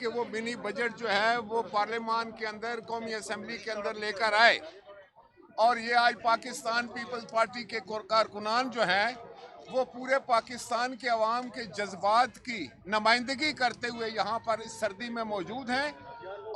کہ وہ منی بجٹ جو ہے وہ پارلیمان کے اندر قومی اسمبلی کے اندر لے کر آئے، اور یہ آج پاکستان پیپلز پارٹی کے کارکنان جو ہیں وہ پورے پاکستان کے عوام کے جذبات کی نمائندگی کرتے ہوئے یہاں پر اس سردی میں موجود ہیں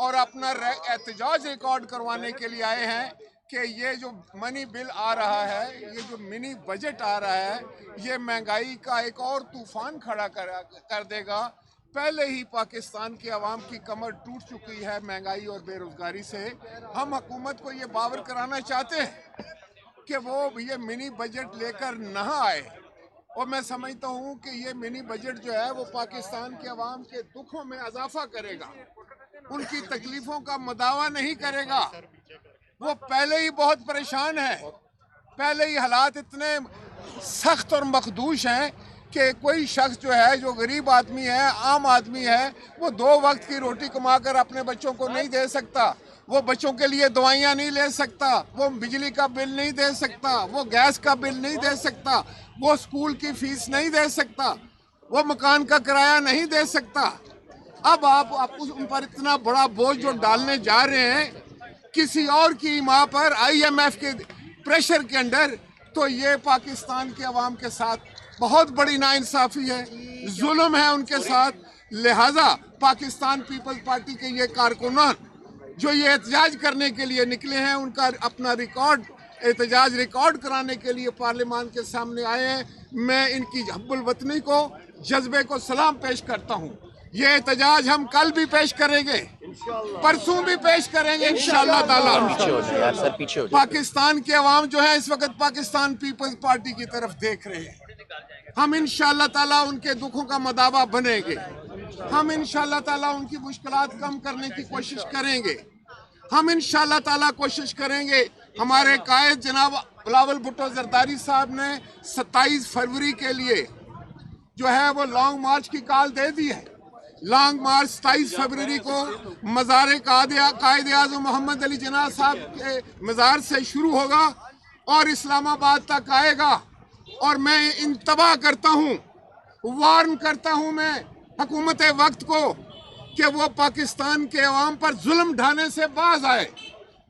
اور اپنا احتجاج ریکارڈ کروانے کے لیے آئے ہیں کہ یہ جو منی بل آ رہا ہے، یہ جو منی بجٹ آ رہا ہے، یہ مہنگائی کا ایک اور طوفان کھڑا کر دے گا۔ پہلے ہی پاکستان کے عوام کی کمر ٹوٹ چکی ہے مہنگائی اور بے روزگاری سے۔ ہم حکومت کو یہ باور کرانا چاہتے ہیں کہ وہ یہ منی بجٹ لے کر نہ آئے، اور میں سمجھتا ہوں کہ یہ منی بجٹ جو ہے وہ پاکستان کے عوام کے دکھوں میں اضافہ کرے گا، ان کی تکلیفوں کا مداوع نہیں کرے گا۔ وہ پہلے ہی بہت پریشان ہے، پہلے ہی حالات اتنے سخت اور مخدوش ہیں کہ کوئی شخص جو ہے، جو غریب آدمی ہے، عام آدمی ہے، وہ 2 وقت کی روٹی کما کر اپنے بچوں کو نہیں دے سکتا، وہ بچوں کے لیے دوائیاں نہیں لے سکتا، وہ بجلی کا بل نہیں دے سکتا، وہ گیس کا بل نہیں دے سکتا، وہ اسکول کی فیس نہیں دے سکتا، وہ مکان کا کرایہ نہیں دے سکتا۔ اب آپ ان پر اتنا بڑا بوجھ جو ڈالنے جا رہے ہیں کسی اور کی ماں پر IMF کے پریشر کے انڈر، تو یہ پاکستان کے عوام کے ساتھ بہت بڑی ناانصافی ہے، ظلم ہے ان کے ساتھ۔ لہٰذا پاکستان پیپلز پارٹی کے یہ کارکنان جو یہ احتجاج کرنے کے لیے نکلے ہیں، ان کا اپنا احتجاج ریکارڈ کرانے کے لیے پارلیمان کے سامنے آئے ہیں۔ میں ان کی حب الوطنی کو، جذبے کو سلام پیش کرتا ہوں۔ یہ احتجاج ہم کل بھی پیش کریں گے، پرسوں بھی پیش کریں گے انشاءاللہ تعالی۔ پاکستان کے عوام جو ہے اس وقت پاکستان پیپلز پارٹی کی طرف دیکھ رہے ہیں۔ ہم انشاءاللہ تعالیٰ ان کے دکھوں کا مداوع بنیں گے، ہم انشاءاللہ تعالیٰ ان کی مشکلات کم کرنے کی کوشش کریں گے، ہم انشاءاللہ تعالیٰ کوشش کریں گے۔ ہمارے قائد جناب بلاول بھٹو زرداری صاحب نے 27 فروری کے لیے جو ہے وہ لانگ مارچ کی کال دے دی ہے۔ لانگ مارچ 27 فروری کو مزار قائد اعظم محمد علی جناح صاحب کے مزار سے شروع ہوگا اور اسلام آباد تک آئے گا، اور میں انتباہ کرتا ہوں، وارن کرتا ہوں میں حکومت وقت کو کہ وہ پاکستان کے عوام پر ظلم ڈھانے سے باز آئے،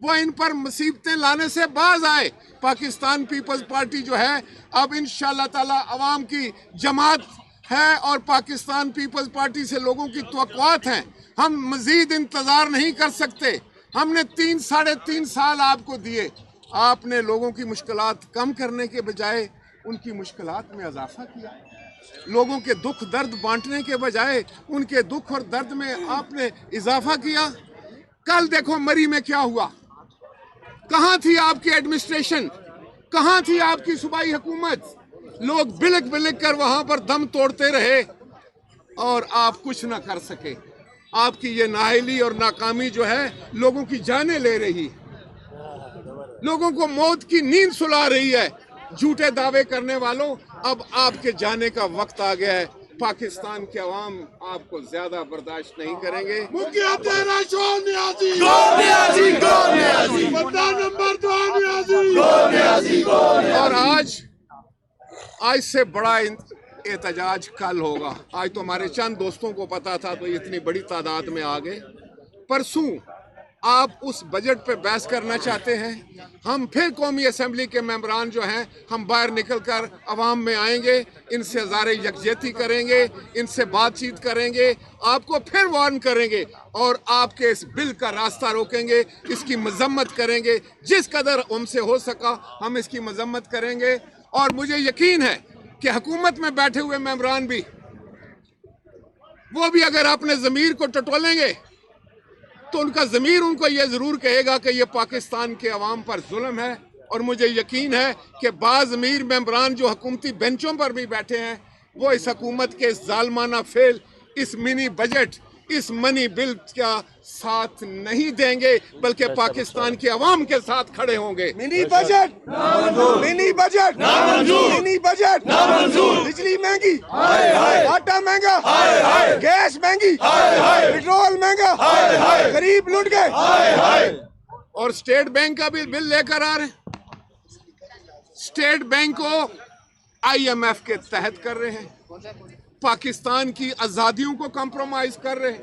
وہ ان پر مصیبتیں لانے سے باز آئے۔ پاکستان پیپلز پارٹی جو ہے اب انشاءاللہ تعالی عوام کی جماعت ہے، اور پاکستان پیپلز پارٹی سے لوگوں کی توقعات ہیں۔ ہم مزید انتظار نہیں کر سکتے۔ ہم نے 3.5 سال آپ کو دیے، آپ نے لوگوں کی مشکلات کم کرنے کے بجائے ان کی مشکلات میں اضافہ کیا۔ لوگوں کے دکھ درد بانٹنے کے بجائے ان کے دکھ اور درد میں آپ نے اضافہ کیا۔ کل دیکھو مری میں کیا ہوا، کہاں تھی آپ کی ایڈمنسٹریشن، کہاں تھی آپ کی صوبائی حکومت؟ لوگ بلک بلک کر وہاں پر دم توڑتے رہے اور آپ کچھ نہ کر سکے۔ آپ کی یہ نااہلی اور ناکامی جو ہے لوگوں کی جانیں لے رہی، لوگوں کو موت کی نیند سلا رہی ہے۔ جھوٹے دعوے کرنے والوں، اب آپ کے جانے کا وقت آ گیا ہے۔ پاکستان کے عوام آپ کو زیادہ برداشت نہیں کریں گے۔ اور آج سے بڑا احتجاج کل ہوگا۔ آج تو ہمارے چند دوستوں کو پتا تھا تو اتنی بڑی تعداد میں آ گئے۔ پرسوں آپ اس بجٹ پہ بحث کرنا چاہتے ہیں، ہم پھر قومی اسمبلی کے ممبران جو ہیں ہم باہر نکل کر عوام میں آئیں گے، ان سے اظہار یکجہتی کریں گے، ان سے بات چیت کریں گے، آپ کو پھر وارن کریں گے اور آپ کے اس بل کا راستہ روکیں گے، اس کی مذمت کریں گے۔ جس قدر ہم سے ہو سکا ہم اس کی مذمت کریں گے، اور مجھے یقین ہے کہ حکومت میں بیٹھے ہوئے ممبران بھی، وہ بھی اگر اپنے ضمیر کو ٹٹولیں گے تو ان کا ضمیر ان کو یہ ضرور کہے گا کہ یہ پاکستان کے عوام پر ظلم ہے۔ اور مجھے یقین ہے کہ بعض امیر ممبران جو حکومتی بینچوں پر بھی بیٹھے ہیں وہ اس حکومت کے ظالمانہ فعل، اس منی بجٹ، اس منی بل کا ساتھ نہیں دیں گے، بلکہ پاکستان کے عوام کے ساتھ کھڑے ہوں گے۔ منی بجٹ منی بجٹ منی بجٹ بجلی مہنگی، آٹا مہنگا، گیس مہنگی، پیٹرول مہنگا، غریب لٹ گئے۔ اور اسٹیٹ بینک کا بھی بل لے کر آ رہے ہیں، اسٹیٹ بینک کو IMF کے تحت کر رہے ہیں، پاکستان کی آزادیوں کو کمپرومائز کر رہے ہیں۔